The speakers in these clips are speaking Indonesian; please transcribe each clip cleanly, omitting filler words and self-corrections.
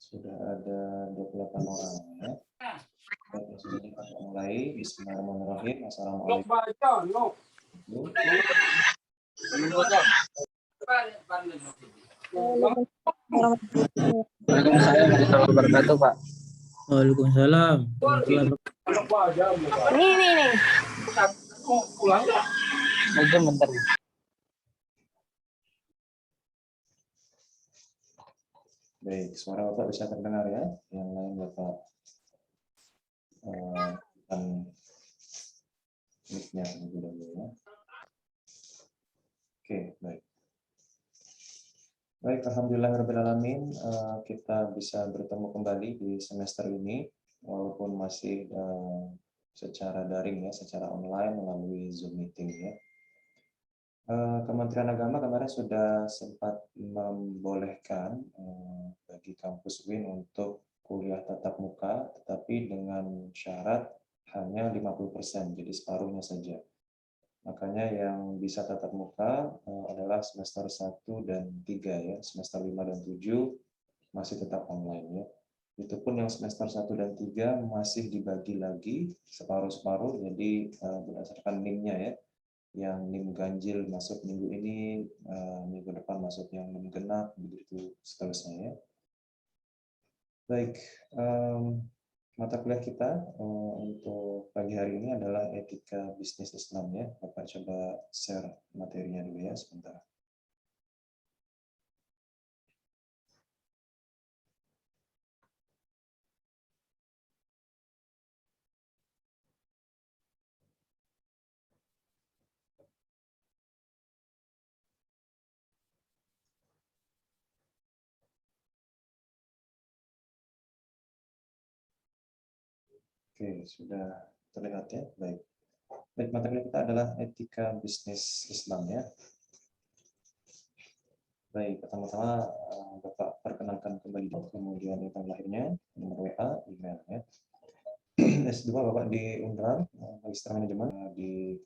Sudah ada 28 orang ya. Langsung saja kita mulai. Bismillahirrahmanirrahim. Assalamualaikum. Waalaikumsalam warahmatullahi wabarakatuh, Pak. Waalaikumsalam. Nih. Aja bentar. Baik, suara Bapak bisa terdengar ya. Yang lain Bapak mic-nya terlebih dahulu ya. Oke, baik. Baik, alhamdulillahirrahmanirrahim. Kita bisa bertemu kembali di semester ini, walaupun masih secara daring ya, secara online melalui Zoom meeting ya. Kementerian Agama kemarin sudah sempat membolehkan bagi kampus UIN untuk kuliah tatap muka, tetapi dengan syarat hanya 50%, jadi separuhnya saja. Makanya yang bisa tatap muka adalah semester 1 dan 3 ya, semester 5 dan 7 masih tetap online ya. Itu pun yang semester 1 dan 3 masih dibagi lagi separuh-separuh, jadi berdasarkan NIM-nya ya. Yang NIM ganjil masuk minggu ini, minggu depan masuk yang NIM genap, begitu seterusnya ya. Baik, mata kuliah kita untuk pagi hari ini adalah etika bisnis Islam ya. Bapak coba share materinya dulu ya sebentar. Oke, sudah terlihat ya. Baik. Baik, materi kita adalah etika bisnis Islam ya. Baik, pertama-tama Bapak perkenalkan kembali, kemudian tanggal lahirnya, nomor WA, email ya. S2 Bapak di Unram, Magister Manajemen, di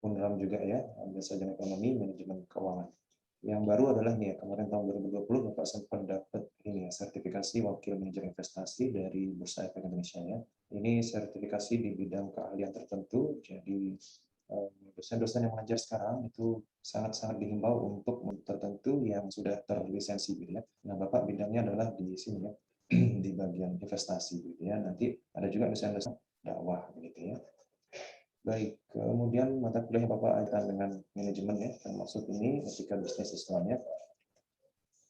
Unram juga ya, ambil sarjana ekonomi, manajemen keuangan. Yang baru adalah nih ya, kemarin tahun 2020 Bapak sempat dapat ini ya, sertifikasi wakil manajer investasi dari Bursa Efek Indonesia ya. Ini sertifikasi di bidang keahlian tertentu, jadi dosen-dosen yang mengajar sekarang itu sangat-sangat dihimbau untuk tertentu yang sudah terlisensi gitu ya. Nah, Bapak bidangnya adalah di sini ya, di bagian investasi gitu ya. Nanti ada juga dosen-dosen dakwah gitu ya. Baik, kemudian mata kuliah Bapak akan dengan manajemen ya, termasuk ini etika bisnis Islam ya.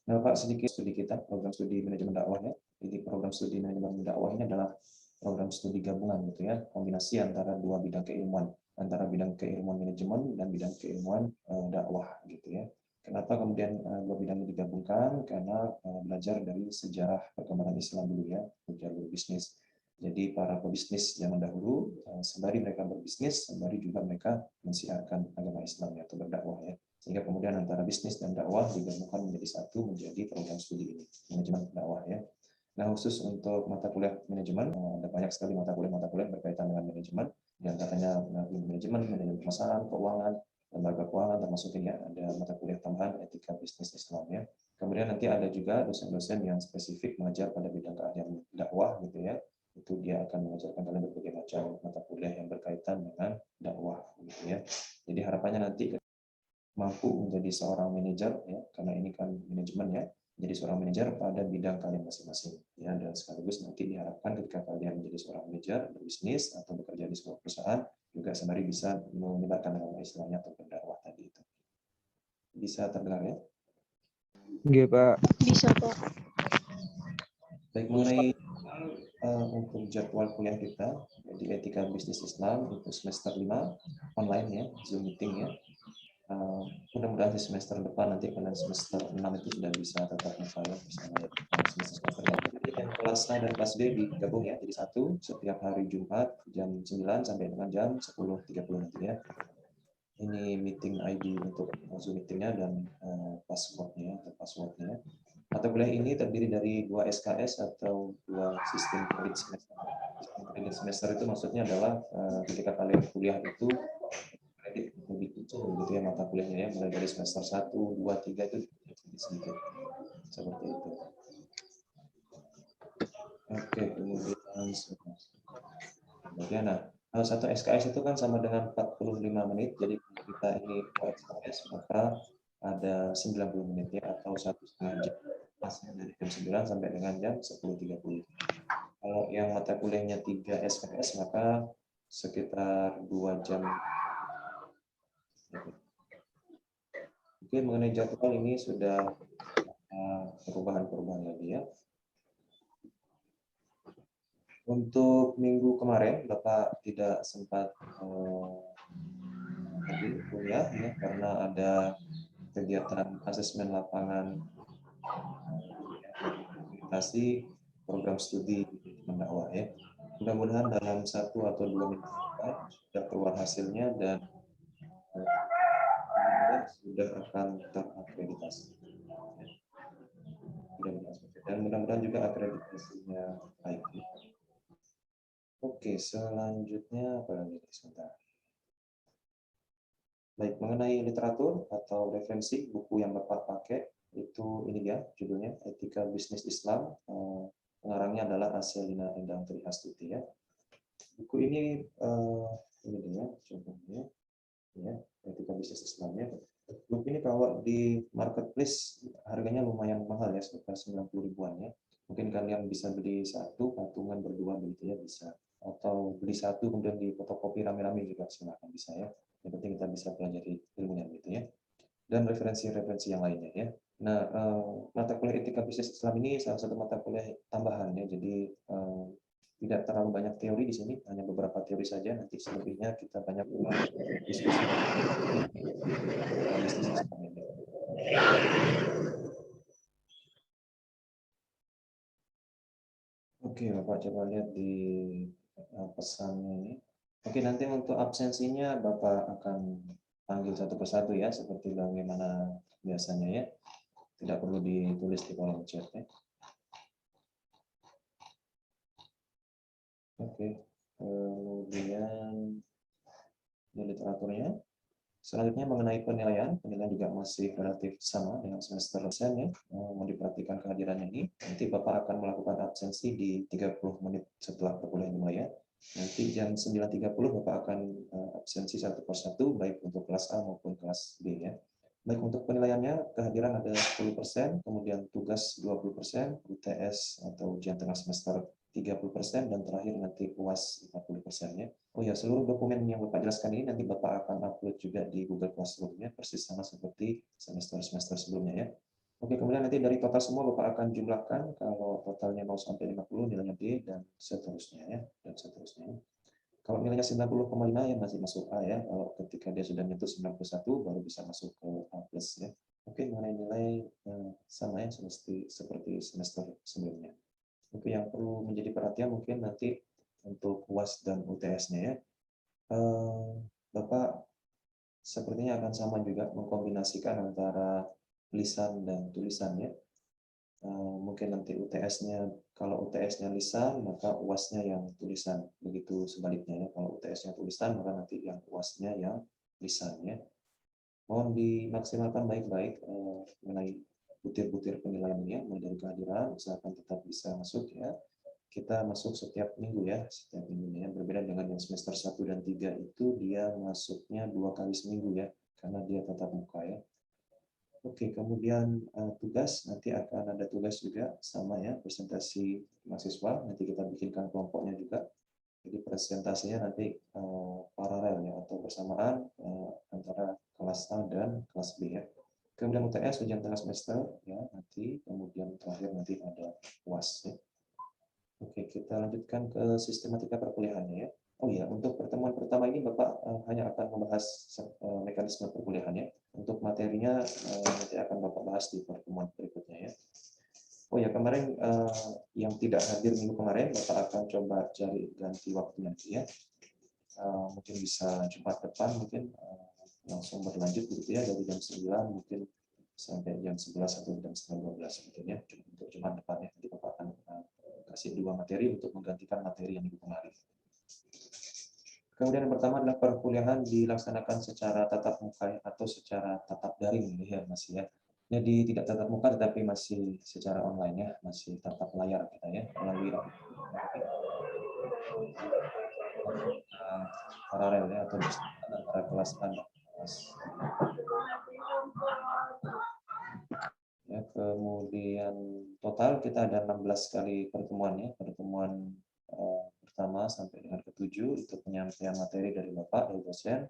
Nah, Bapak sedikit studi kita, program studi manajemen dakwah ya. Jadi program studi manajemen dakwah ini adalah program studi gabungan gitu ya, kombinasi antara dua bidang keilmuan, antara bidang keilmuan manajemen dan bidang keilmuan dakwah gitu ya. Kenapa kemudian dua bidang ini digabungkan? Karena belajar dari sejarah perkembangan Islam dulu ya, jalur bisnis. Jadi para pebisnis zaman dahulu, sembari mereka berbisnis, sembari juga mereka mensiarkan agama Islam atau berdakwah ya. Sehingga kemudian antara bisnis dan dakwah digabungkan menjadi satu, menjadi program studi ini, manajemen dakwah ya. Nah, khusus untuk mata kuliah manajemen, ada banyak sekali mata kuliah berkaitan dengan manajemen, di antaranya manajemen pemasaran, keuangan, lembaga keuangan, termasuk ini ya, ada mata kuliah tambahan etika bisnis Islam ya. Kemudian nanti ada juga dosen-dosen yang spesifik mengajar pada bidang keahlian dakwah gitu ya. Itu dia akan mengajarkan kalian berbagai macam mata kuliah yang berkaitan dengan dakwah gitu ya. Jadi harapannya nanti mampu menjadi seorang manajer ya, karena ini kan manajemen ya, jadi seorang manajer pada bidang kalian masing-masing ya, dan sekaligus nanti diharapkan ketika kalian menjadi seorang manajer berbisnis atau bekerja di sebuah perusahaan juga sembari bisa menyebarkan agama Islamnya atau berdakwah tadi itu. Bisa terdengar ya? Iya, Pak. Bisa, Pak. Baik, mengenai untuk jadwal kuliah kita di etika bisnis Islam untuk semester 5 online ya, Zoom meeting ya. Mudah-mudahan di semester depan nanti kalian semester 6 itu sudah bisa tatap muka ya bersama semester yang kelas A dan kelas B digabung ya, jadi satu setiap hari Jumat jam 9 sampai dengan jam 10.30 nanti ya. Ini meeting ID untuk Zoom meetingnya dan passwordnya atau passwordnya. Mata kuliah ini terdiri dari 2 SKS atau 2 sistem kredit semester. Sistem kredit semester itu maksudnya adalah ketika kalian kuliah itu kredit lebih kecil gitu ya mata kuliahnya ya, mulai dari semester 1, 2, 3 itu sedikit seperti itu. Oke, kemudian nah, satu SKS itu kan sama dengan 45 menit, jadi kalau kita ini SKS maka ada 90 menit ya, atau 1,5 jam, dari jam 9 sampai dengan jam 10.30. Kalau yang mata kuliahnya 3 SKS maka sekitar 2 jam. Oke, mengenai jadwal ini sudah perubahan-perubahan lagi ya. Untuk minggu kemarin Bapak tidak sempat hadir kuliah ya, karena ada kegiatan asesmen lapangan implementasi program studi mendakwah ya. Mudah-mudahan dalam 1 atau 2 minggu sudah keluar hasilnya dan sudah akan terakreditasi. Dan mudah-mudahan juga akreditasinya baik. Oke, selanjutnya apa lagi sebentar. Baik, mengenai literatur atau referensi buku yang Bapak pakai itu ini ya judulnya Etika Bisnis Islam, pengarangnya adalah Aselina Endang Triastuti ya. Buku ini dia contohnya ya, Etika Bisnis Islam ya. Buku ini kalau di marketplace harganya lumayan mahal ya, sekitar 90 ribuan ya. Mungkin kalian bisa beli satu, patungan berdua begitu ya bisa. Atau beli satu kemudian di fotokopi rame-rame juga silakan bisa ya. Yang penting kita bisa pelajari ilmunya gitu ya. Dan referensi-referensi yang lainnya ya. Nah, mata kuliah etika bisnis Islam ini salah satu mata kuliah tambahan ya. Jadi tidak terlalu banyak teori di sini, hanya beberapa teori saja. Nanti selebihnya kita banyak diskusi bisnis Islam ini. Oke, Bapak coba lihat di pesannya ini. Oke, nanti untuk absensinya Bapak akan panggil satu persatu ya, seperti bagaimana biasanya ya. Tidak perlu ditulis di kolom chat ya. Oke, kemudian di literaturnya. Selanjutnya mengenai penilaian juga masih relatif sama dengan semester dosen ya. Mau diperhatikan kehadirannya ini. Nanti Bapak akan melakukan absensi di 30 menit setelah perkuliahan dimulai ya. Nanti jam 9.30 Bapak akan absensi satu persatu, baik untuk kelas A maupun kelas B ya. Baik, untuk penilaiannya kehadiran ada 10%, kemudian tugas 20%, UTS atau ujian tengah semester 30%, dan terakhir nanti UAS 40% ya. Oh ya, seluruh dokumen yang Bapak jelaskan ini nanti Bapak akan upload juga di Google Classroom ya, persis sama seperti semester-semester sebelumnya ya. Oke, kemudian nanti dari total semua Bapak akan jumlahkan, kalau totalnya 0 sampai 50 nilainya B, dan seterusnya ya, dan seterusnya. Kalau nilainya 90,5 ya masih masuk A ya. Kalau ketika dia sudah menyentuh 91 baru bisa masuk ke A+ ya. Oke, mengenai nilai sama ya seperti semester sebelumnya. Oke, yang perlu menjadi perhatian mungkin nanti untuk UAS dan UTS-nya ya. Bapak sepertinya akan sama juga mengkombinasikan antara lisan dan tulisannya. Mungkin nanti UTS-nya, kalau UTS-nya lisan maka UAS-nya yang tulisan, begitu sebaliknya ya. Kalau UTS-nya tulisan maka nanti yang UAS-nya yang lisannya. Mohon dimaksimalkan baik-baik mengenai butir-butir penilaiannya, mulai dari kehadiran usahakan tetap bisa masuk ya. Kita masuk setiap minggu ya, setiap minggunya. Berbeda dengan yang semester 1 dan 3 itu dia masuknya 2 kali seminggu ya, karena dia tatap muka ya. Oke, kemudian tugas, nanti akan ada tugas juga sama ya, presentasi mahasiswa, nanti kita bikinkan kelompoknya juga. Jadi presentasinya nanti paralel ya, atau bersamaan antara kelas A dan kelas B ya. Kemudian UTS, ujian tengah semester ya nanti, kemudian terakhir nanti ada UAS ya. Oke, kita lanjutkan ke sistematika perkuliahannya ya. Oh iya, untuk pertemuan pertama ini Bapak hanya akan membahas mekanisme perkuliahannya. Untuk materinya nanti akan Bapak bahas di pertemuan berikutnya ya. Oh ya, kemarin yang tidak hadir minggu kemarin, Bapak akan coba cari ganti waktu nanti ya. Mungkin bisa Jumat depan, mungkin langsung berlanjut gitu ya, dari jam 9 mungkin sampai jam 11 atau jam setengah 12 mungkin ya, untuk Jumat depan ya. Nanti Bapak akan kasih 2 materi untuk menggantikan materi yang minggu kemarin. Kemudian yang pertama adalah perkuliahan dilaksanakan secara tatap muka atau secara tatap daring ya masih ya. Jadi tidak tatap muka tetapi masih secara online ya, masih tatap layar kita ya, melalui paralel ya, atau bersamaan antara kelas A dan kelas ya. Kemudian total kita ada 16 kali pertemuan ya, pertemuan pertama sampai dengan ke-7 itu penyampaian materi dari Bapak, dari dosen.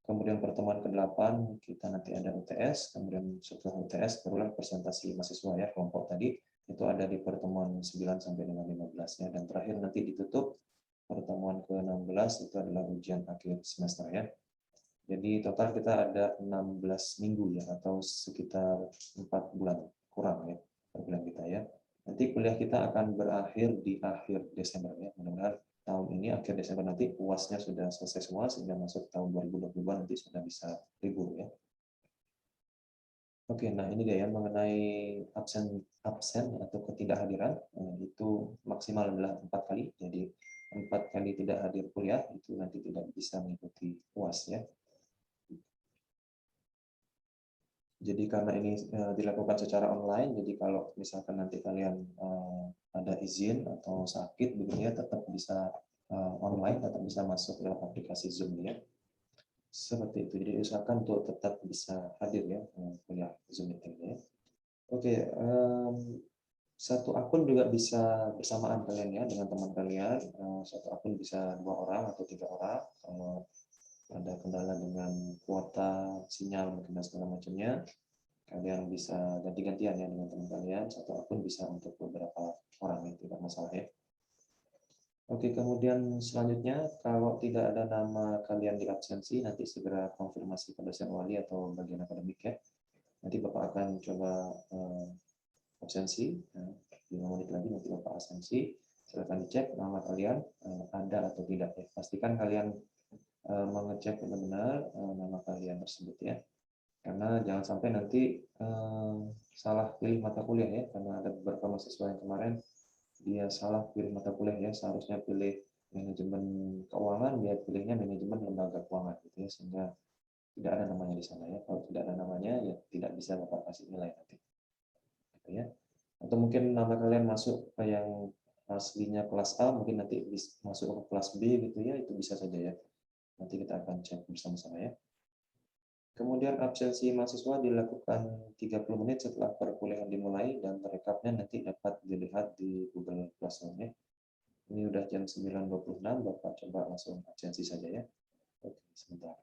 Kemudian pertemuan ke-8 kita nanti ada UTS, kemudian setelah UTS barulah presentasi mahasiswa ya, kelompok tadi itu ada di pertemuan 9 sampai dengan 15 ya, dan terakhir nanti ditutup pertemuan ke-16 itu adalah ujian akhir semester ya. Jadi total kita ada 16 minggu ya, atau sekitar 4 bulan kurang ya per bulan kita ya. Nanti kuliah kita akan berakhir di akhir Desember ya, mudah-mudahan tahun ini akhir Desember nanti UASnya sudah selesai semua sehingga masuk tahun 2022 nanti sudah bisa libur ya. Oke, nah ini dia ya mengenai absen atau ketidakhadiran, itu maksimal adalah 4 kali. Jadi 4 kali tidak hadir kuliah itu nanti tidak bisa mengikuti UAS ya. Jadi karena ini dilakukan secara online, jadi kalau misalkan nanti kalian ada izin atau sakit begitu ya, tetap bisa online, tetap bisa masuk lewat aplikasi Zoom ya. Seperti itu. Jadi usahakan untuk tetap bisa hadir ya kuliah Zoom meeting ya. Oke, satu akun juga bisa bersamaan kalian ya dengan teman kalian. Satu akun bisa 2 orang atau 3 orang. Kalau ada kendala dengan kuota sinyal mungkin dan segala macamnya, kalian bisa ganti-gantian ya dengan teman kalian. Satu akun bisa untuk beberapa orang ya, tidak masalah ya. Oke, kemudian selanjutnya kalau tidak ada nama kalian di absensi, nanti segera konfirmasi ke dosen wali atau bagian akademik ya. Nanti Bapak akan coba absensi, 5 menit lagi nanti Bapak absensi. Silakan dicek nama kalian ada atau tidak ya. Pastikan kalian mengecek benar-benar nama kalian tersebut ya. Karena jangan sampai nanti salah pilih mata kuliah ya, karena ada beberapa mahasiswa yang kemarin dia salah pilih mata kuliah ya, seharusnya pilih manajemen keuangan, dia pilihnya manajemen lembaga keuangan gitu ya, sehingga tidak ada namanya di sana ya. Kalau tidak ada namanya ya tidak bisa Bapak kasih nilai nanti gitu ya. Atau mungkin nama kalian masuk ke yang aslinya kelas A, mungkin nanti masuk ke kelas B gitu ya, itu bisa saja ya. Nanti kita akan cek bersama-sama ya. Kemudian absensi mahasiswa dilakukan 30 menit setelah perkuliahan dimulai dan rekapnya nanti dapat dilihat di Google Classroom ya. Ini udah jam 9.26, Bapak coba langsung absensi saja ya. Oke, sebentar.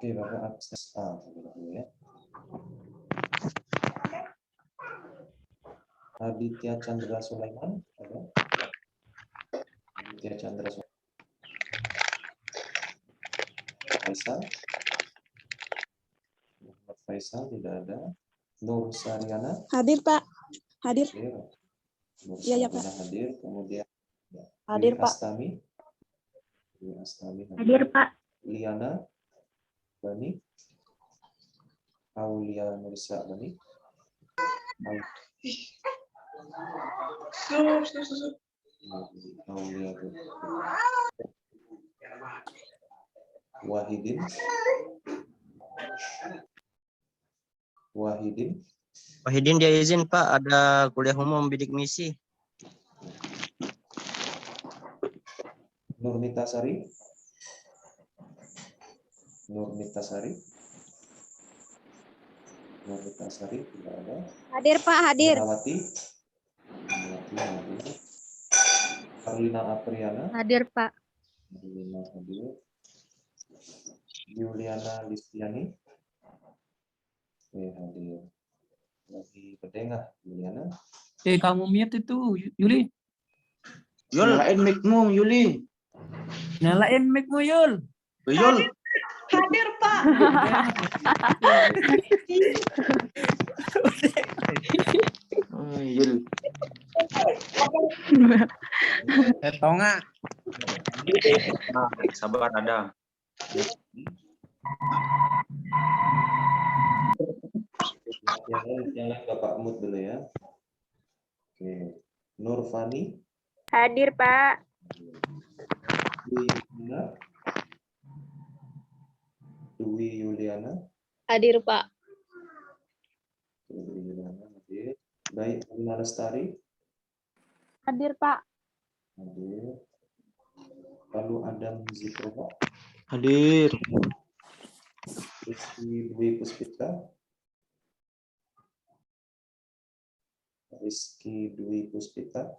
Oke, Bapak absensi dulu ya. Aditya Chandra Sulaiman, ada? Aditya Chandra Sulaiman. Faisal? Muhammad Faisal tidak ada. Nur Sariana? Hadir, Pak. Hadir. Hadir. Nur Iya, Sariana Pak. hadir. Kemudian Hadir, Dewi Pak. Astami. Dewi Astami Hadir, Pak. Liana Bani. Aulia Nursa Bani. Aulia Wahidin. Wahidin dia izin Pak, ada kuliah umum bidik misi. Nurnita Sari. Nurnita Sari tidak ada. Hadir, Pak. Hadir. Herawati. Carlina Apriana. Hadir, Pak. Carlina hadir. Juliana Listiani. Hadir. Lagi berdengah Juliana. Kamu mute itu, Yuli. Yul, nyalain mic-mu, Yuli. Nyalain mic-mu, Yul. Yul. Hadir, Pak. Yul. Tonga. Nah, sabar ada. Yang lain Bapak mute dulu ya. Oke. Nurfani. Hadir, Pak. Dwi Yuliana. Dwi Yuliana. Hadir, Pak. Dwi Yuliana hadir. Baik, Alina Lestari. Hadir, Pak. Hadir. Lalu Adam Zikrova. Hadir. Rizky Dwi Puspita. Rizky Dwi Puspita.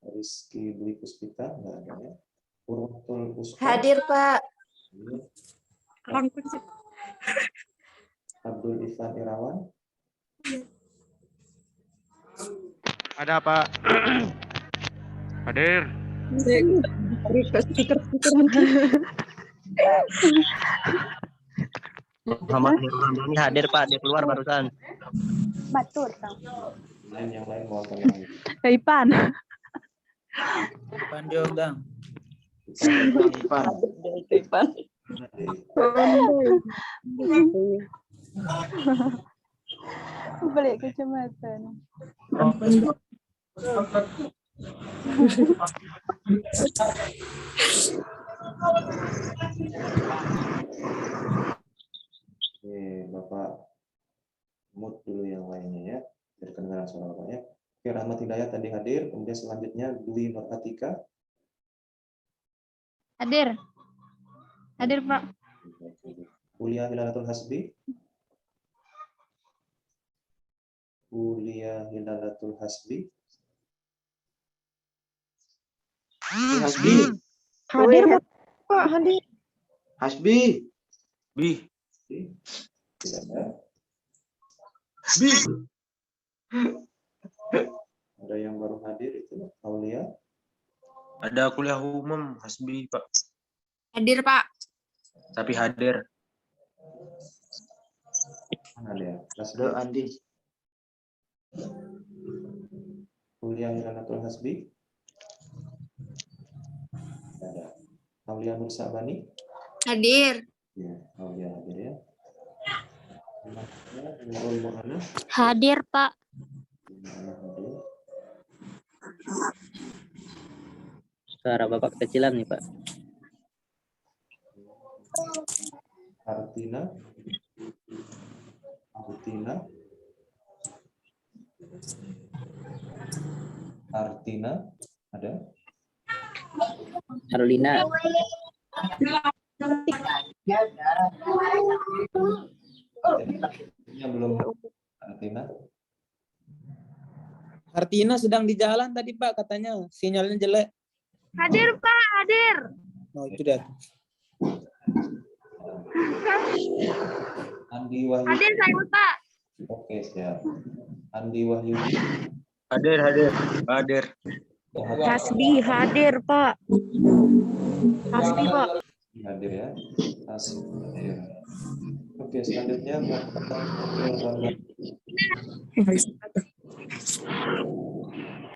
Rizky Dwi Puspita, nggak ada ya. Purwatul Puspa. Hadir, Pak. Hadir. Abdul Ivan Irawan. Ada Pak. Hadir. Muhammad Nurul hadir Pak, dia keluar barusan. Batur, Kang. Yang lain mau tanya. Ipan. Panjang dang. Ipan. Balik kecamatan. Oke, Bapak mute dulu yang lainnya ya, biar kedengaran suara Bapaknya. Oke, Rahmat Hidayat tadi hadir, kemudian selanjutnya Dwi Nur Atika. Hadir. Hadir, Pak. Ulia Hilalatul Hasbi. Ulia Hilalatul Hasbi. Hasbi. Hadir, Pak. Hadir. Hasbi. Bi. Tidak ada. Bi. Ada yang baru hadir itu Aulia. Ada kuliah umum Hasbi Pak. Hadir, Pak. Tapi hadir. Mana dia? Hasbi. Ada Andi. Ulia Hilalatul Hasbi. Ada. Aulia Nur Sabani. Hadir. Ya, Aulia hadir ya. Nurul Mu'ana. Hadir, Pak. Hadir. Suara Bapak kecilan nih, Pak. Artina. Artina. Artina. Ada? Carolina. Yang belum Artina. Artina sedang di jalan tadi, Pak, katanya. Sinyalnya jelek. Hadir, Pak. Hadir. Oh, itu dah. Andi Wahyu. Hadir, saya, Pak. Oke, siap. Andi Wahyu. Hadir, hadir. Hadir. Hasbi hadir, Pak. Hasbi, Pak. Hadir ya. Hadir. Oke, selanjutnya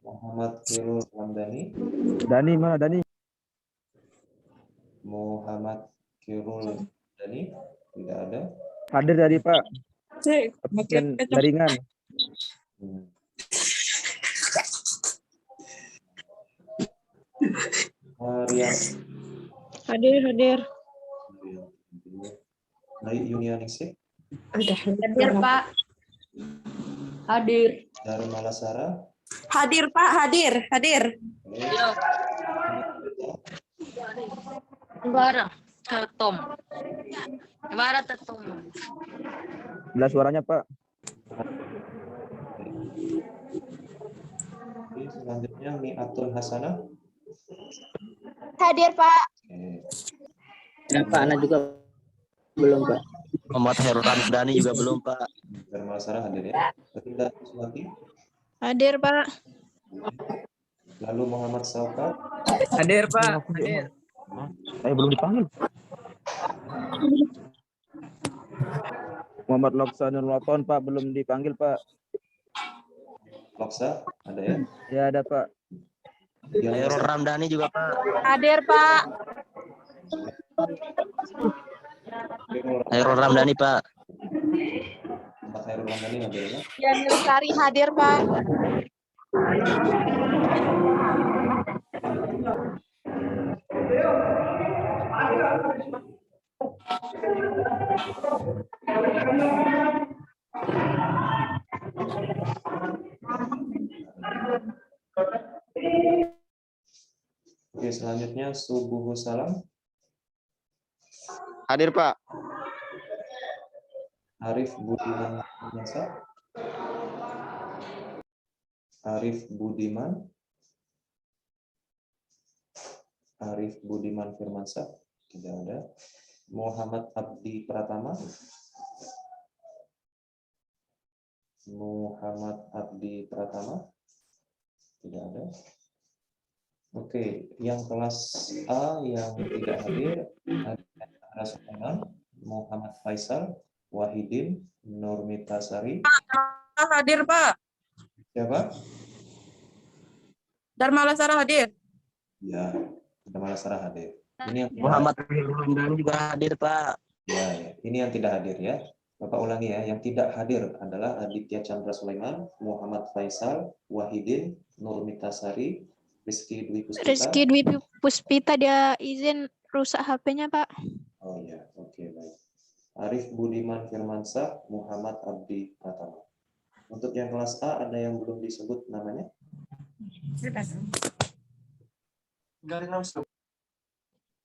Muhammad Khairul Ramdhani. Dani mana Dani? Muhammad Khairul Ramdhani tidak ada. Hadir tadi Pak. Absen jaringan. Hmm. Rian. Hadir. Dari Yunianingsih. Hadir, Pak. Hadir. Dari Malasara. Hadir, Pak. Hadir. Bara tetom. Belas suaranya Pak. Oke, selanjutnya Mi'atul Hasanah. Hadir, Pak. Oke. Kenapa anak juga belum, Pak? Muhammad Khairul Ramdhani juga belum Pak. Dari Malasara hadir ya. Rinda Kuswati. Hadir, Pak. Lalu Muhammad Saukar. Hadir, Pak. Hadir. Saya belum dipanggil. Muhammad Loksanur Loton Pak belum dipanggil Pak. Loksa ada ya. Ya ada Pak. Khairul Ramdhani juga Pak. Hadir, Pak. Khairul Ramdhani Pak. Khairul Ramdhani hadir ya. Yani Lestari hadir, Pak. Oke, selanjutnya Subuhus Salam. Hadir, Pak. Arif Budiman Firmansyah. Arif Budiman. Arif Budiman Firmansyah. Tidak ada. Muhammad Abdi Pratama. Muhammad Abdi Pratama. Tidak ada. Oke, yang kelas A yang tidak hadir ada Sulaiman, Muhammad Faisal, Wahidin, Nurmita Sari. Hadir, Pak. Siapa? Dharma Lesara hadir. Ya, Dharma Lesara hadir. Ini yang tidak Muhammad Ramdhani juga hadir, Pak. ya, ini yang tidak hadir ya. Bapak ulangi ya, yang tidak hadir adalah Aditya Chandra Sulaiman, Muhammad Faisal, Wahidin, Nurmita Sari, Rizky Dwi Puspita. Rizky Dwi Puspita dia izin rusak HP-nya, Pak. Oh ya, oke baik. Arif Budiman Firmansyah, Muhammad Abdi Pratama. Untuk yang kelas A ada yang belum disebut namanya?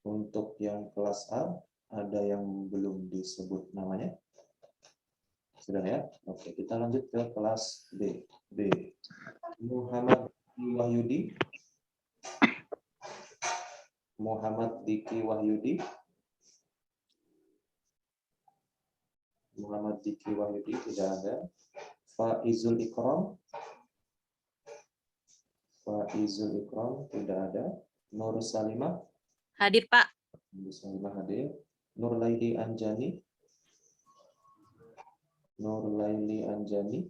Untuk yang kelas A ada yang belum disebut namanya? Sudah ya? Oke, kita lanjut ke kelas B. B. Muhammad Wahyudi. Muhammad Diki Wahyudi. Muhammad Diki Wahyudi tidak ada. Faizul Ikram. Faizul Ikram tidak ada. Nur Salimah. Hadir, Pak. Nur Salimah hadir. Nur Laili Anjani. Nur Laili Anjani.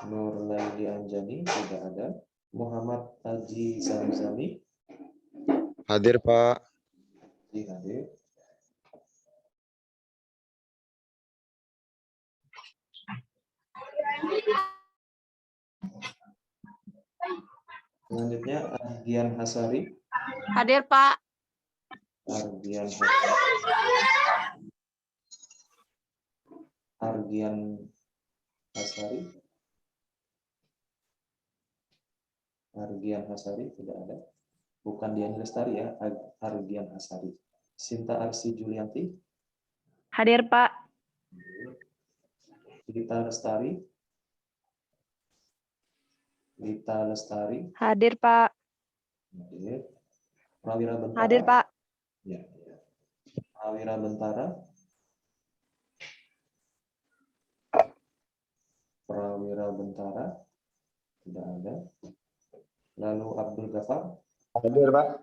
Nur Laili Anjani tidak ada. Muhammad Haji Zamzami. Hadir, Pak. Hadir. Selanjutnya Ardian Hasari. Hadir, Pak. Ardian Hasari. Ardian Hasari. Ardian Hasari tidak ada. Bukan Dian Lestari ya, Ardian Hasari. Sinta Arsi Julianti. Hadir, Pak. Lita Lestari. Lita Lestari. Hadir, Pak. Hadir. Prawira Bentara. Hadir, Pak. Ya, ya. Prawira Bentara. Prawira Bentara. Tidak ada. Lalu Abdul Ghafar. Hadir, Pak.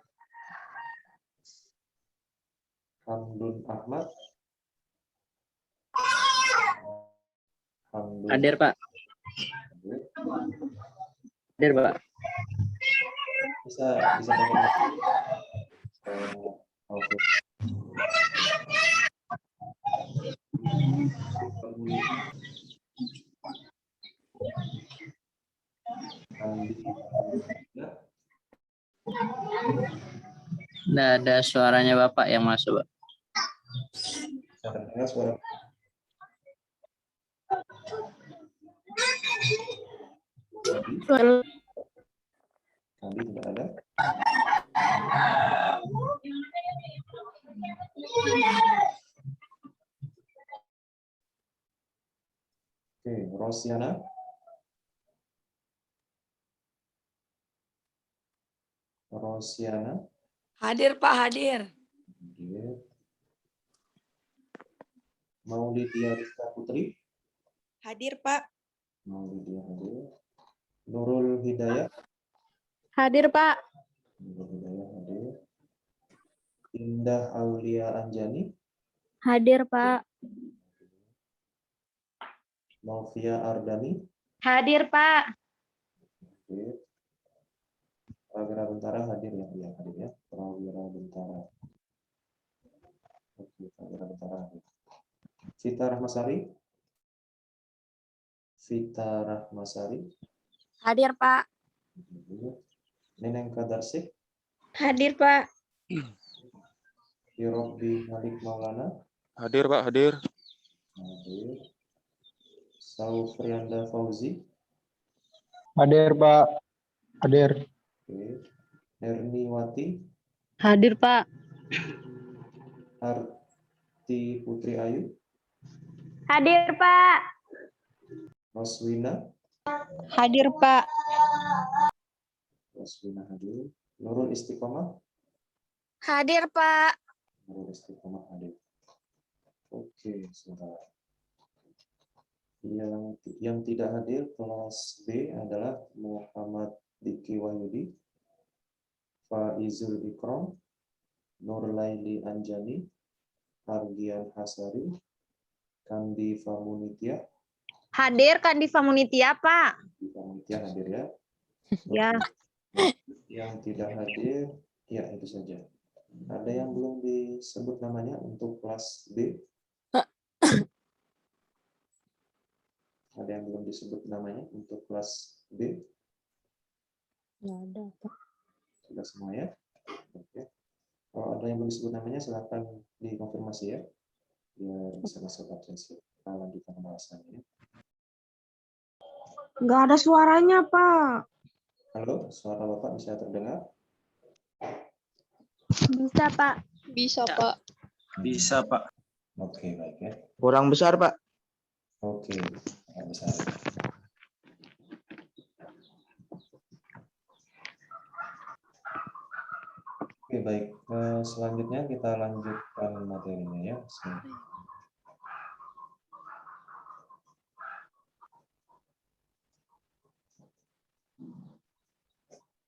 Hamdun Ahmad. Hamdun Hadir, Pak. Hadir. Hadir, Pak. Bisa pakai oke. Nggak ada suaranya Bapak yang masuk, Pak. Bisa terdengar suara. Tadi tidak ada. Oke, Rosiana. Rosiana. Hadir, Pak. Hadir. Hadir. Maulidia Rizka Putri. Hadir, Pak. Maulidia hadir. Nurul Hidayah. Hadir, Pak. Nurul Hidayah hadir. Indah Aulia Anjani. Hadir, Pak. Novia Ardani. Hadir, Pak. Hadir. Prawira Bentara hadir ya, ya hadir ya. Prawira Bentara. Oke, Prawira Bentara hadir. Vita Rahmasari. Vita Rahmasari. Hadir, Pak. Neneng Kadarsih. Hadir, Pak. Yorobi Malik Maulana. Hadir, Pak, hadir. Hadir. Saufrianda Fauzi. Hadir, Pak. Hadir. Oke. Erniwati. Hadir, Pak. Arti Putri Ayu. Hadir, Pak. Roswina. Hadir, Pak. Roswina hadir. Nurul Istiqomah. Hadir, Pak. Nurul Istiqomah hadir. Oke, sebentar. Yang tidak hadir kelas B adalah Muhammad Diki Wahyudi, Faizul Ikram, Nurlaili Anjani, Argian Hasari, Kandi Famunitia. Hadir, Kandifa Munitia, Pak. Kandi Famunitia hadir ya. Ya. Yang tidak hadir, ya itu saja. Ada yang belum disebut namanya untuk kelas B? Ada yang belum disebut namanya untuk kelas B? Nggak ada, Pak. Sudah semua ya? Oke. Kalau ada yang belum disebut namanya, silahkan dikonfirmasi ya. Biar bisa masuk absensi. Kita lanjutkan pembahasannya. Nggak ada suaranya, Pak. Halo, suara Bapak bisa terdengar? Bisa, Pak. Bisa, Pak. Bisa, Pak. Oke, baik ya. Kurang besar, Pak. Oke, besar. Oke, baik. Selanjutnya kita lanjutkan materinya ya.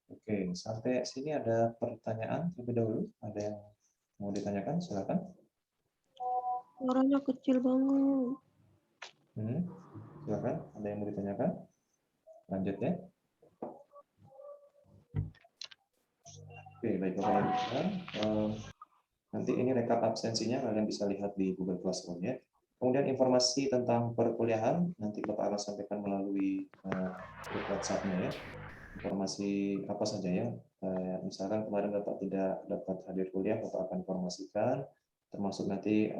Oke, sampai sini ada pertanyaan terlebih dahulu. Ada yang mau ditanyakan? Silakan. Suaranya kecil banget. Silakan. Ada yang mau ditanyakan? Lanjut ya. Oke, baik Bapak Ibu. Nanti ini rekap absensinya kalian bisa lihat di Google Classroom ya. Kemudian informasi tentang perkuliahan nanti Bapak akan sampaikan melalui grup WhatsApp-nya ya. Informasi apa saja ya. Misalkan kemarin Bapak tidak dapat hadir kuliah, Bapak akan informasikan. Termasuk nanti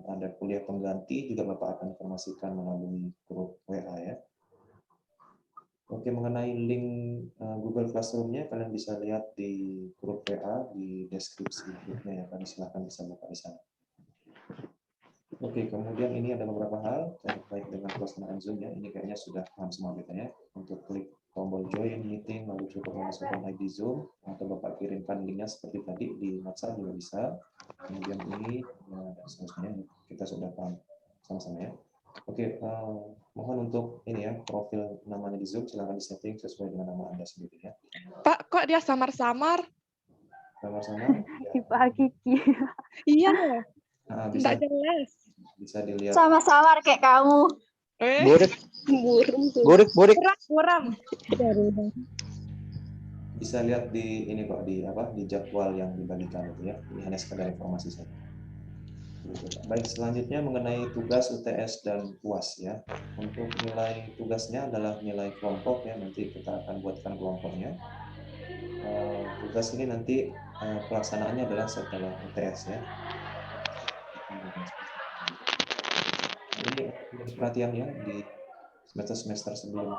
ada kuliah pengganti juga Bapak akan informasikan melalui grup WA ya. Oke, mengenai link Google Classroom-nya kalian bisa lihat di grup WA di deskripsi grupnya ya. Kalian silahkan bisa buka di sana. Oke, kemudian ini ada beberapa hal terkait dengan pelaksanaan Zoom ya. Ini kayaknya sudah paham semua kita ya. Untuk klik tombol join meeting lalu cukup memasukkan ID Zoom atau Bapak kirimkan linknya seperti tadi di WhatsApp juga bisa. Kemudian ini dan seterusnya kita sudah paham sama-sama ya. Oke, mohon untuk ini ya, profil namanya di Zoom silakan disetting sesuai dengan nama Anda sendiri ya. Pak, kok dia samar-samar? Samar-samar. Ya. Pak Kiki. Iya, Bisa, tidak jelas. bisa dilihat. Sama-sama kayak kamu. Burik, burik, burik. Buram. Bisa lihat di ini Pak, di apa, di jadwal yang dibagikan itu ya. Ini hanya sekedar informasi saja. Baik, selanjutnya mengenai tugas UTS dan UAS ya. Untuk nilai tugasnya adalah nilai kelompok ya, nanti kita akan buatkan kelompoknya. Tugas ini nanti pelaksanaannya adalah setelah UTS ya. Ini perhatian ya di semester-semester sebelum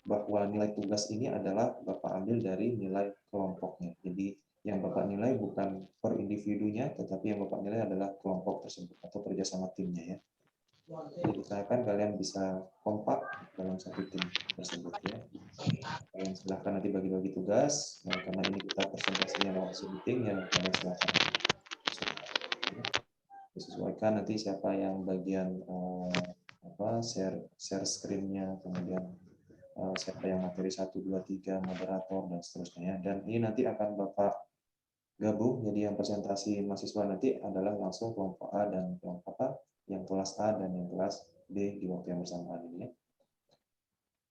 bahwa nilai tugas ini adalah Bapak ambil dari nilai kelompoknya. Jadi yang Bapak nilai bukan per individunya, tetapi yang Bapak nilai adalah kelompok tersebut atau kerjasama timnya ya. Jadi usahakan kalian bisa kompak dalam satu tim tersebut ya. Kalian silahkan nanti bagi-bagi tugas. Nah, karena ini kita presentasinya lewat Zoom meeting ya, kalian silahkan disesuaikan nanti siapa yang bagian share screen-nya, kemudian siapa yang materi 1, 2, 3, moderator dan seterusnya ya. Dan ini nanti akan Bapak gabung, jadi yang presentasi mahasiswa nanti adalah langsung kelompok A dan kelompok A, yang kelas A dan yang kelas B di waktu yang bersamaan ini ya.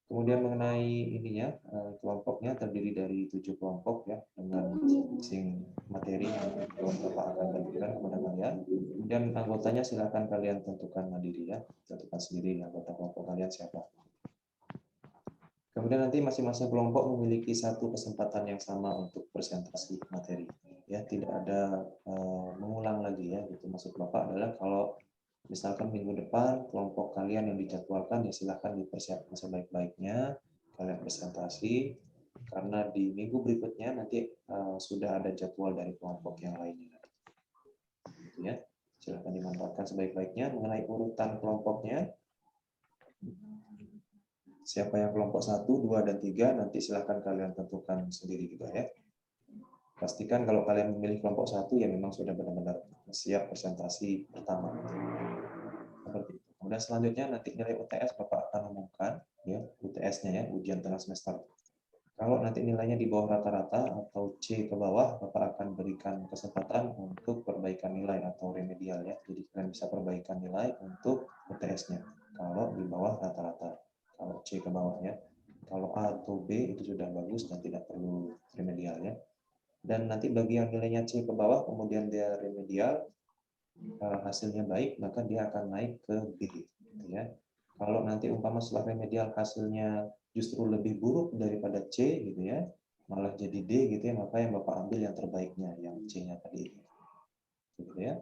Kemudian mengenai ininya, kelompoknya terdiri dari 7 kelompok ya, dengan masing-masing materi yang Bapak akan bagikan kepada kalian. Kemudian anggotanya silakan kalian tentukan mandiri ya, tentukan sendiri anggota kelompok kalian siapa. Kemudian nanti masing-masing kelompok memiliki satu kesempatan yang sama untuk presentasi materi. Ya, tidak ada mengulang lagi ya. Itu maksud Bapak adalah kalau misalkan minggu depan kelompok kalian yang dijadwalkan ya silahkan dipersiapkan sebaik-baiknya kalian presentasi, karena di minggu berikutnya nanti sudah ada jadwal dari kelompok yang lainnya. Gitu ya. Silahkan dimanfaatkan sebaik-baiknya. Mengenai urutan kelompoknya, siapa yang kelompok 1, 2, dan 3 nanti silahkan kalian tentukan sendiri juga ya. Pastikan kalau kalian memilih kelompok 1 ya memang sudah benar-benar siap presentasi pertama. Seperti itu. Kemudian selanjutnya nanti nilai UTS Bapak akan umumkan ya, UTS-nya ya, ujian tengah semester. Kalau nanti nilainya di bawah rata-rata atau C ke bawah, Bapak akan berikan kesempatan untuk perbaikan nilai atau remedial ya. Jadi kalian bisa perbaikan nilai untuk UTS-nya kalau di bawah rata-rata. Kalau C ke bawah ya. Kalau A atau B itu sudah bagus dan tidak perlu remedial ya. Dan nanti bagi yang nilainya C ke bawah kemudian dia remedial, hasilnya baik, maka dia akan naik ke B gitu ya. Kalau nanti umpama setelah remedial hasilnya justru lebih buruk daripada C gitu ya, malah jadi D gitu ya, maka yang Bapak ambil yang terbaiknya, yang C-nya tadi gitu ya.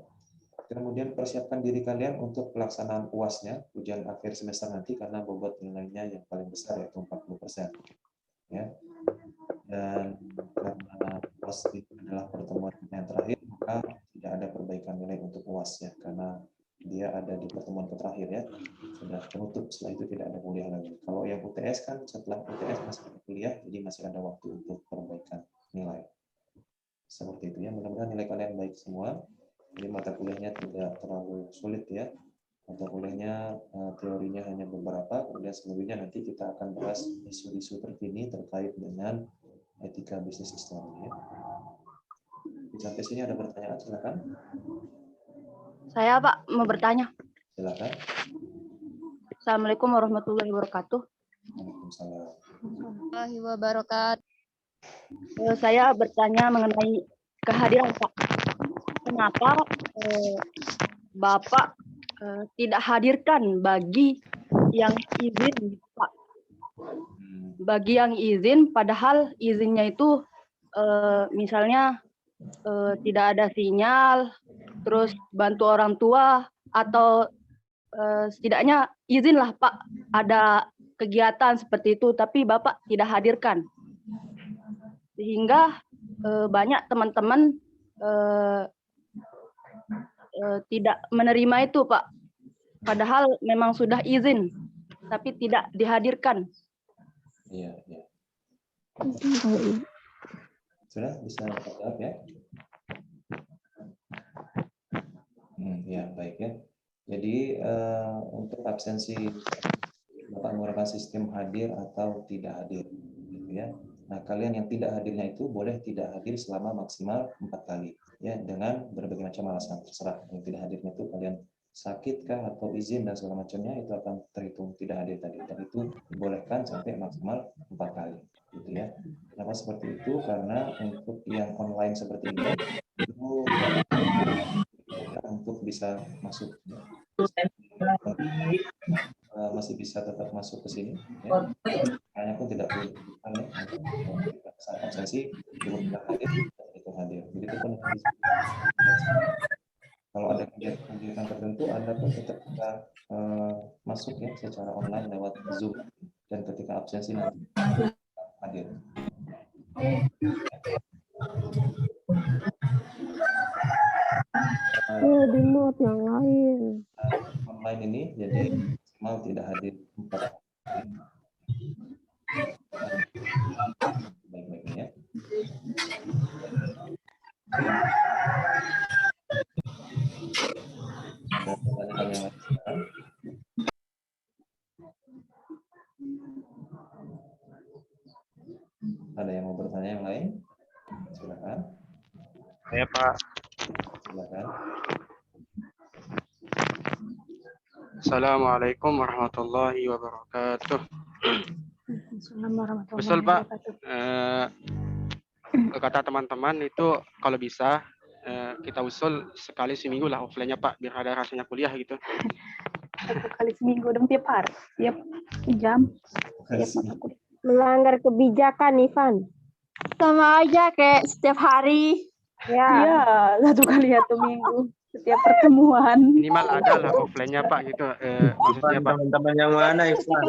Kemudian persiapkan diri kalian untuk pelaksanaan UAS-nya, ujian akhir semester nanti, karena bobot nilainya yang paling besar yaitu 40%. Ya. Dan karena UAS itu adalah pertemuan yang terakhir, maka tidak ada perbaikan nilai untuk UAS ya, karena dia ada di pertemuan terakhir ya, sudah penutup, setelah itu tidak ada kuliah lagi. Kalau yang UTS kan setelah UTS masih ada kuliah, jadi masih ada waktu untuk perbaikan nilai. Seperti itu ya, mudah-mudahan nilai kalian baik semua. Jadi mata kuliahnya tidak terlalu sulit ya. Mata kuliahnya teorinya hanya beberapa, kemudian selebihnya nanti kita akan bahas isu-isu terkini terkait dengan etika bisnis Islam ya. Sampai sini ada pertanyaan, silakan. Saya Pak mau bertanya. Silakan. Assalamualaikum warahmatullahi wabarakatuh. Waalaikumsalam. Warahmatullahi wabarakatuh. Saya bertanya mengenai kehadiran Pak. Kenapa Bapak tidak hadirkan bagi yang izin Pak? Bagi yang izin, padahal izinnya itu misalnya tidak ada sinyal, terus bantu orang tua, atau setidaknya izinlah Pak ada kegiatan seperti itu, tapi Bapak tidak hadirkan. Sehingga banyak teman-teman tidak menerima itu Pak. Padahal memang sudah izin, tapi tidak dihadirkan. Iya, iya. Sudah bisa jawab ya? Ya, baik ya. Jadi untuk absensi Bapak menggunakan sistem hadir atau tidak hadir, gitu ya. Nah, kalian yang tidak hadirnya itu boleh tidak hadir selama maksimal 4 kali, ya, dengan berbagai macam alasan terserah. Yang tidak hadirnya itu kalian sakitkah atau izin dan segala macamnya, itu akan terhitung tidak hadir tadi. Dan itu dibolehkan sampai maksimal 4 kali, gitu ya. Kenapa seperti itu? Karena untuk yang online seperti ini itu untuk bisa masuk, masih bisa tetap masuk ke sini, ya. Hanya pun tidak boleh saat absensi cukup tidak hadir itu hadir. Begitu pun kalau ada kegiatan tertentu, Anda pun tetap bisa masuk ya secara online lewat Zoom, dan ketika absensi nanti hadir. Di mode yang lain. Online ini jadi mau tidak hadir 4 kali. Baik-baiknya ya. Ada pertanyaan yang lain sekarang? Ada yang mau bertanya yang lain? Silakan. Saya Pak. Silakan. Assalamualaikum warahmatullahi wabarakatuh. Assalamualaikum Betul Pak. warahmatullahi wabarakatuh. Kata teman-teman itu kalau bisa kita usul sekali seminggu lah offline-nya Pak, biar ada rasanya kuliah gitu. 1 kali seminggu dong, tiap hari, tiap jam, tiap mata kuliah. Melanggar kebijakan, Ivan. Sama aja kayak setiap hari. Ya, Iya, 1 kali 1 minggu setiap pertemuan. Minimal ada lah offline-nya Pak gitu. Maksudnya Pak. Teman-teman yang mana Ivan?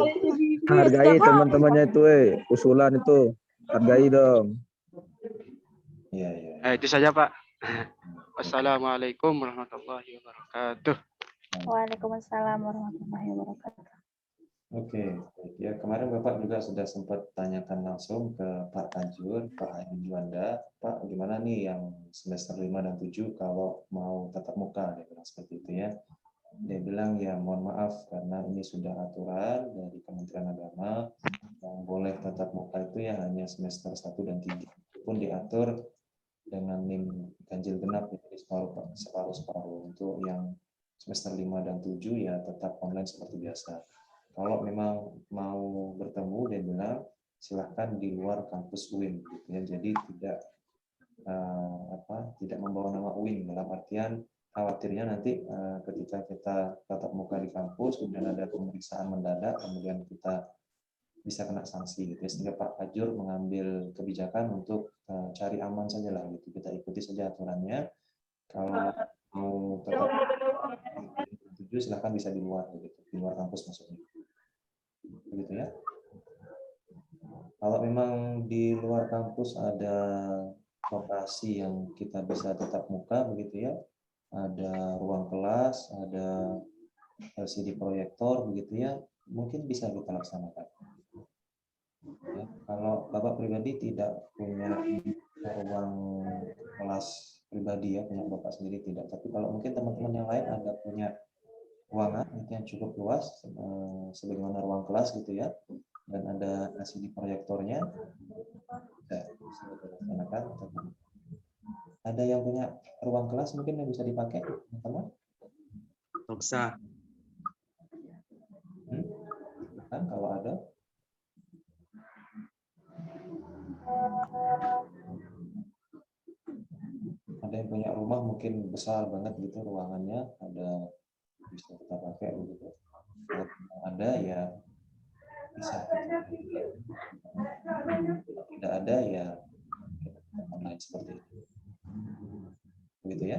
Hargai teman-temannya itu, usulan itu. Hargai dong. Iya, iya. Itu saja Pak. Wassalamualaikum warahmatullahi wabarakatuh. Waalaikumsalam warahmatullahi wabarakatuh. Oke, baik ya. Kemarin Bapak juga sudah sempat tanyakan langsung ke Pak Tajur, Pak Hadi Juanda, Pak gimana nih yang semester 5 dan 7 kalau mau tatap muka, dia bilang seperti itu ya. Dia bilang ya mohon maaf karena ini sudah aturan dari Kementerian Agama yang boleh tatap muka itu ya hanya semester 1 dan 3. Itu pun diatur dengan NIM ganjil genap, jadi separuh-separuh. Untuk yang semester 5 dan 7 ya tetap online seperti biasa. Kalau memang mau bertemu, dia bilang silahkan di luar kampus UIN, gitu ya. Jadi tidak membawa nama UIN, dalam artian khawatirnya nanti ketika kita tatap muka di kampus, kemudian ada pemeriksaan mendadak, kemudian kita bisa kena sanksi, gitu ya. Sehingga Pak Tajur mengambil kebijakan untuk cari aman saja lah, gitu. Kita ikuti saja aturannya. Kalau mau tetap silahkan bisa di luar, gitu, di luar kampus maksudnya. Begitu ya. Kalau memang di luar kampus ada lokasi yang kita bisa tetap muka begitu ya, ada ruang kelas, ada LCD proyektor begitu ya, mungkin bisa kita laksanakan. Ya, kalau Bapak pribadi tidak punya ruang kelas pribadi ya, punya Bapak sendiri tidak, tapi kalau mungkin teman-teman yang lain ada punya ruangan yang cukup luas sebagaimana ruang kelas gitu ya, dan ada LCD proyektornya, bisa dilaksanakan. Ada yang punya ruang kelas mungkin yang bisa dipakai teman-teman? Doksa. Kan kalau ada. Ada yang punya rumah mungkin besar banget gitu ruangannya, ada bisa kita pakai begitu. Kalau ada ya bisa. Kalau tidak ada ya kita online seperti itu. Begitu ya.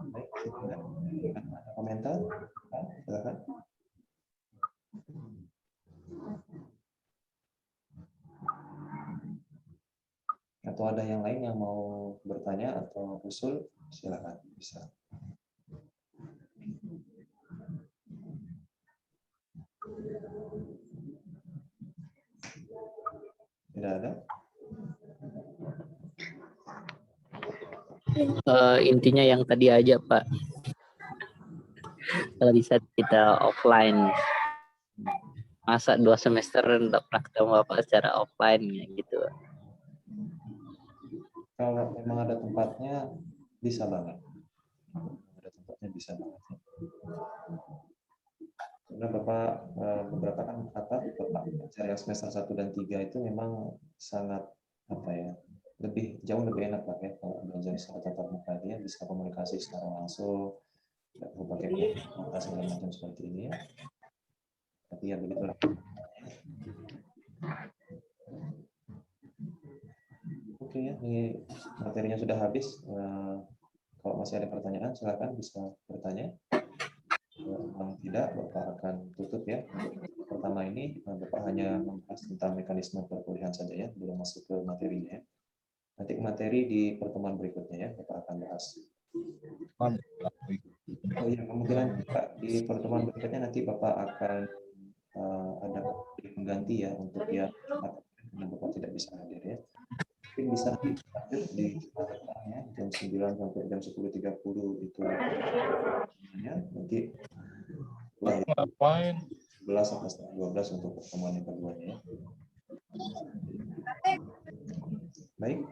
Baik, ada komentar? Silakan. Atau ada yang lain yang mau bertanya atau usul? Silakan, bisa. Tidak ada? Intinya yang tadi aja Pak. Kalau bisa kita offline. Masa 2 semester enggak pernah ketemu Bapak secara offline gitu. Kalau memang ada tempatnya bisa banget. Ada tempatnya bisa banget. Karena Bapak beberapa kan Bapak yang semester 1 dan 3 itu memang sangat jauh lebih enak Pak ya, kalau belajar secara tatap muka dia bisa komunikasi secara langsung, tidak perlu pakai kuota segala macam seperti ini ya. Tapi ya begitulah. Oke ya, ini materinya sudah habis. Kalau masih ada pertanyaan silakan bisa bertanya. Kalau tidak, Bapak akan tutup ya. Pertama ini Bapak hanya membahas tentang mekanisme perkuliahan saja ya, belum masuk ke materinya. Nanti materi di pertemuan berikutnya ya, Bapak akan bahas. Oh iya, kemungkinan Pak, di pertemuan berikutnya nanti Bapak akan ada pengganti ya untuk yang Bapak tidak bisa hadir ya. Mungkin bisa dilanjut di depannya jam 9 sampai jam 10.30 itu ya, nanti 11 sampai 12 untuk pertemuan yang keduanya ya. Baik.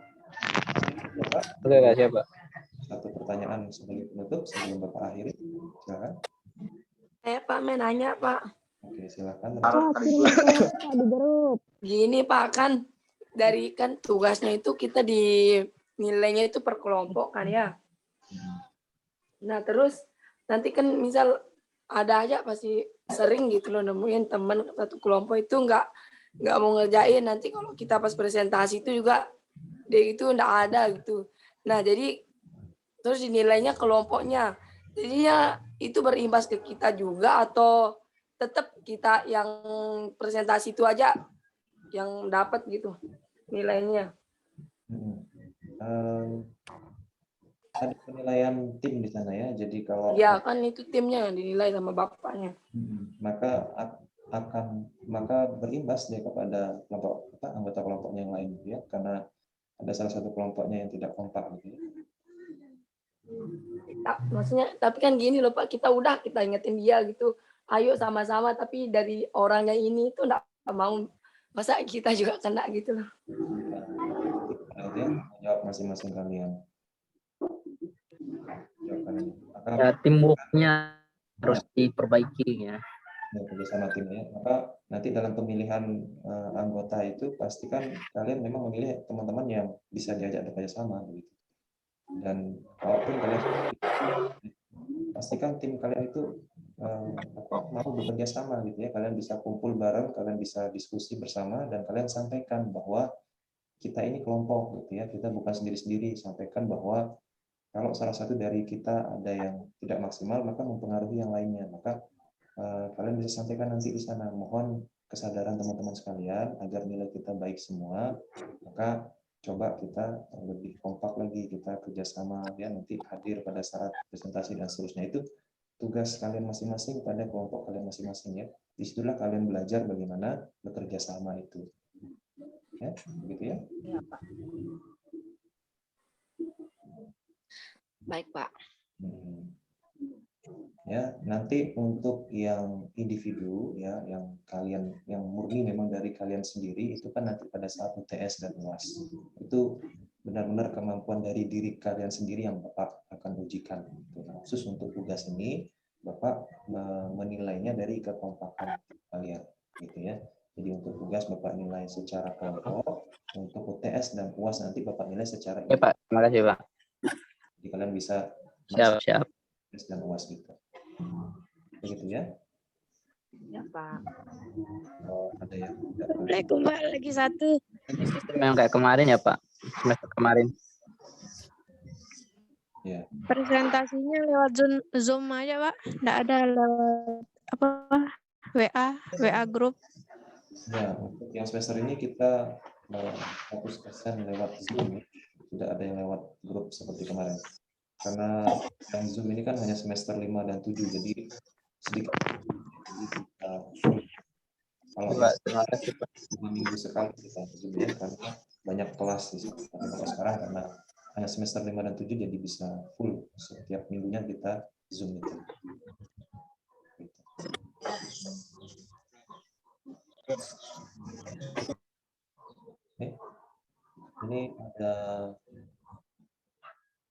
Bapak, Oke, siapa? satu pertanyaan sebagai penutup sebelum Bapak akhiri. Silakan. saya Pak mau nanya Pak. Oke, silakan. Gini Pak, kan dari kan tugasnya itu kita dinilainya itu per kelompok kan ya. Nah terus nanti kan misal ada aja pasti sering gitu loh nemuin teman satu kelompok itu nggak mau ngerjain, nanti kalau kita pas presentasi itu juga dia itu nggak ada gitu. Nah jadi terus dinilainya kelompoknya, jadinya itu berimbas ke kita juga atau tetap kita yang presentasi itu aja yang dapat gitu nilainya. Ada penilaian tim di sana ya. Jadi kalau Ya kan itu timnya yang dinilai sama bapaknya. maka berimbas dia kepada kelompok anggota kelompoknya yang lain gitu ya, karena ada salah satu kelompoknya yang tidak kompak gitu ya. Maksudnya tapi kan gini loh Pak, kita ingetin dia gitu, ayo sama-sama, tapi dari orangnya ini tuh enggak mau, masa kita juga kena gitu loh. Ya, jawab masing-masing kalian. Ya, teamwork-nya harus diperbaiki ya. Kerjasama tim ya. Maka nanti dalam pemilihan anggota itu pastikan kalian memang memilih teman-teman yang bisa diajak bekerja sama begitu. Dan kalaupun kalian pastikan tim kalian itu mau bekerja sama gitu ya. Kalian bisa kumpul bareng, kalian bisa diskusi bersama, dan kalian sampaikan bahwa kita ini kelompok gitu ya. Kita bukan sendiri-sendiri. Sampaikan bahwa kalau salah satu dari kita ada yang tidak maksimal, maka mempengaruhi yang lainnya. Maka kalian bisa sampaikan nanti di sana. Mohon kesadaran teman-teman sekalian agar nilai kita baik semua. Maka coba kita lebih kompak lagi, kita kerjasama ya, nanti hadir pada saat presentasi dan seterusnya. Itu tugas kalian masing-masing pada kelompok kalian masing-masing ya. Disitulah kalian belajar bagaimana bekerja sama itu. Ya, begitu ya. Ya, Pak. Baik, Pak. Ya, nanti untuk yang individu ya, yang kalian yang murni memang dari kalian sendiri, itu kan nanti pada saat UTS dan UAS. Itu benar-benar kemampuan dari diri kalian sendiri yang Bapak akan ujikan. Nah, khusus untuk tugas ini, Bapak menilainya dari kekompakan kalian gitu ya. Jadi untuk tugas Bapak nilai secara kelompok, untuk UTS dan UAS nanti Bapak nilai secara Ya Pak, terima kasih Pak. Jadi kalian bisa Siap. UTS dan UAS gitu. Begitu ya. Ya, Pak. Ada yang Assalamualaikum Pak, lagi satu. Sistem yang kayak kemarin ya Pak, semester kemarin. ya. Presentasinya lewat Zoom aja Pak, nggak ada lewat WA grup. Ya, untuk yang semester ini kita 100% lewat Zoom, tidak ada yang lewat grup seperti kemarin. Karena yang Zoom ini kan hanya semester 5 dan 7, jadi sedikit. Kalau 2 minggu sekali kita Zoom ya, karena banyak kelas di sini. Tapi kalau sekarang karena hanya semester 5 dan 7, jadi bisa full setiap minggunya kita Zoom itu. Ini ada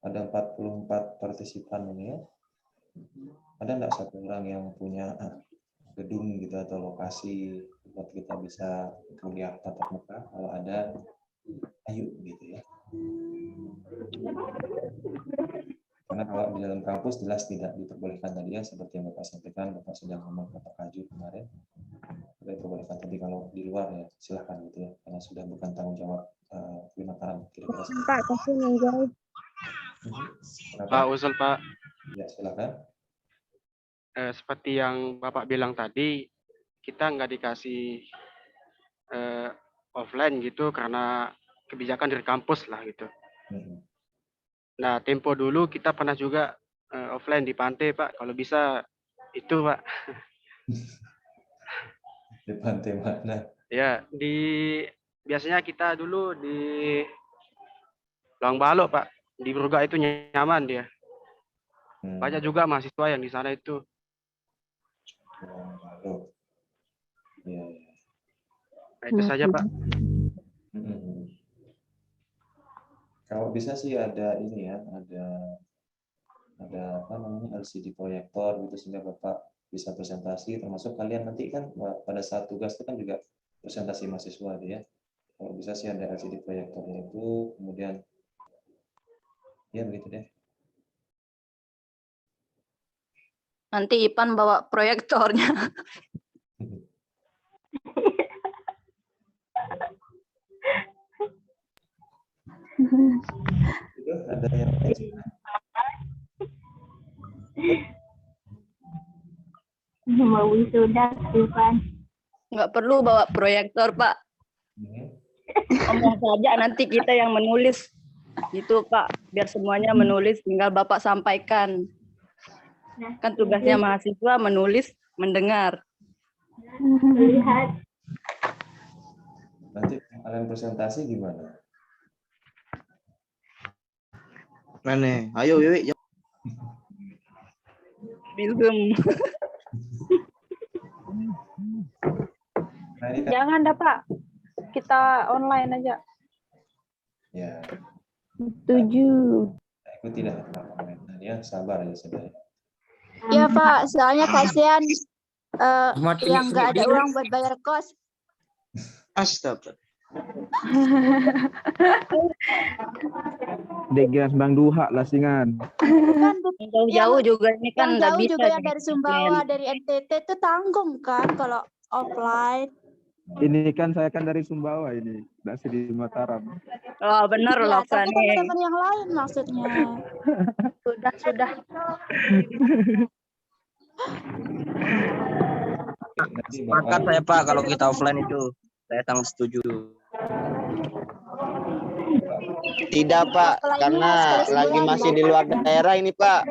44 partisipan ini ya. Ada enggak satu orang yang punya gedung gitu atau lokasi buat kita bisa kuliah tatap muka? Kalau ada, ayo gitu ya. Karena kalau di dalam kampus jelas tidak diperbolehkan tadi ya, seperti yang Bapak sampaikan, Bapak sudah ngomong ke Pak Kaju kemarin. Tidak diperbolehkan, tapi kalau di luar ya silahkan gitu ya, karena sudah bukan tanggung jawab Mataram. Kira-kira Pak, kasih yang jauh. Pak Usul, Pak. Ya, silakan. Seperti yang Bapak bilang tadi, kita nggak dikasih offline gitu karena kebijakan dari kampus lah gitu. Nah, tempo dulu kita pernah juga offline di pantai, Pak. Kalau bisa itu, Pak. Di pantai mana? Ya, biasanya kita dulu di Long Balok, Pak. Di Brugak itu nyaman dia. Banyak juga mahasiswa yang di sana itu. Ya. Nah, itu saja, Pak. Kalau bisa sih ada ini ya, ada apa namanya, LCD proyektor gitu, sehingga Bapak bisa presentasi, termasuk kalian nanti kan pada saat tugas itu kan juga presentasi mahasiswa ya. Kalau bisa sih ada LCD proyektornya itu, kemudian ya begitu deh. Nanti Ipan bawa proyektornya. Itu ada yang lain sih? Mau wisuda, Ipan. Nggak perlu bawa proyektor, Pak. Omong saja nanti kita yang menulis. Gitu, Pak. Biar semuanya menulis, tinggal Bapak sampaikan. Kan tugasnya mahasiswa menulis, mendengar. Lihat. Nanti kalian presentasi gimana? Mana? Ayo, Wiwi. Film. Nah, ini kan, Jangan dah Pak, kita online aja. ya, Setuju. ikuti dah ya, sabar ya saudara. Iya Pak, soalnya kasihan yang nggak ada uang buat bayar kos. Astaga. Degian Bang Duha lah singan. Kan Jauh-jauh juga ini kan yang nggak jauh bisa. juga yang dari Sumbawa, dari NTT itu tanggung kan kalau offline. Ini kan saya kan dari Sumbawa ini, masih di Mataram. Oh benar Ya, loh kan. tapi teman-teman yang lain maksudnya. Sudah. Sepakat saya Pak kalau kita offline itu. Saya sangat setuju. Tidak Pak, karena lagi masih di luar daerah ini Pak.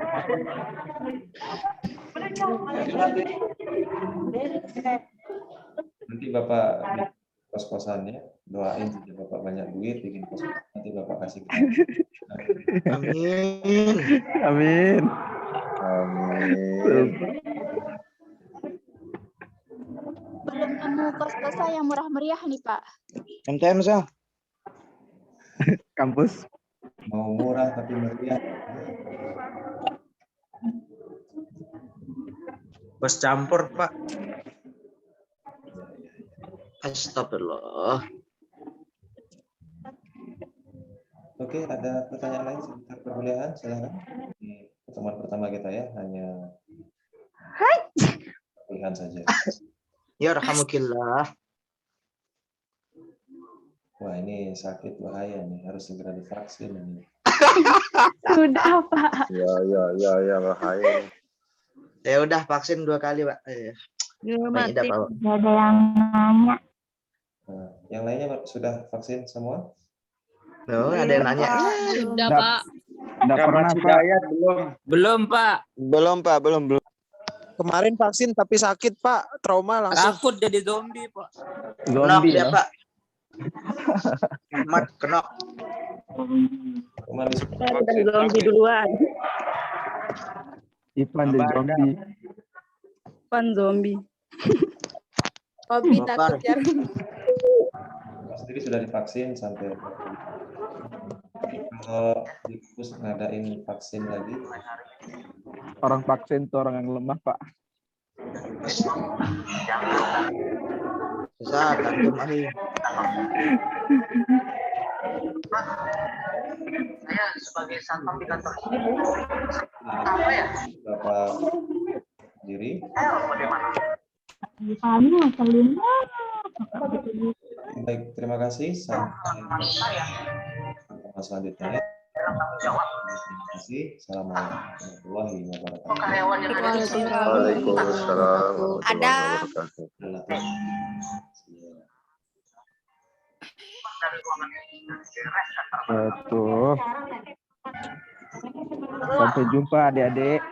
Nanti Bapak bikin kos-kosannya, doain saja Bapak banyak duit, bikin kos-kosan, nanti Bapak kasih ke saya. Amin. Amin. Amin. Belum nemu kos-kosan yang murah meriah nih Pak. MTM Sal. Kampus. Mau murah tapi meriah. Bos campur, Pak. Astagfirullah. Oke, ada pertanyaan lain seputar perkuliahan? Silakan. Di pertemuan pertama kita ya, hanya pilihan saja. Ya rahmatullah. Wah, ini sakit bahaya nih, harus segera divaksin ini. Sudah Pak. Ya, bahaya. Ya udah vaksin 2 kali, Pak. Mati. Gak ada yang nanya. Nah, yang lainnya sudah vaksin semua? Loh, ada yang nanya. Sudah Nggak- Pak. Nggak pernah Pak. Belum, Pak. Belum. Kemarin vaksin tapi sakit Pak, trauma langsung. Takut jadi zombie, Pak. Kenok Zombie dia, ya. Pak. Ahmad kenok. Kemarin Udah zombie duluan. Ipan di zombie. Pan zombie. Hobi Bapak. takut ya. sendiri sudah divaksin sampai kalau di kampus ngadain vaksin lagi. Orang vaksin itu orang yang lemah Pak. Susah, kantum ahli. Saya sebagai satpam di kantor ini Bapak diri. Kami ngeselin. Baik, terima kasih. Sampai pertemuan selanjutnya. Terima kasih. Assalamualaikum warahmatullahi wabarakatuh. Waalaikumsalam warahmatullahi wabarakatuh. Betul. Sampai jumpa adik-adik.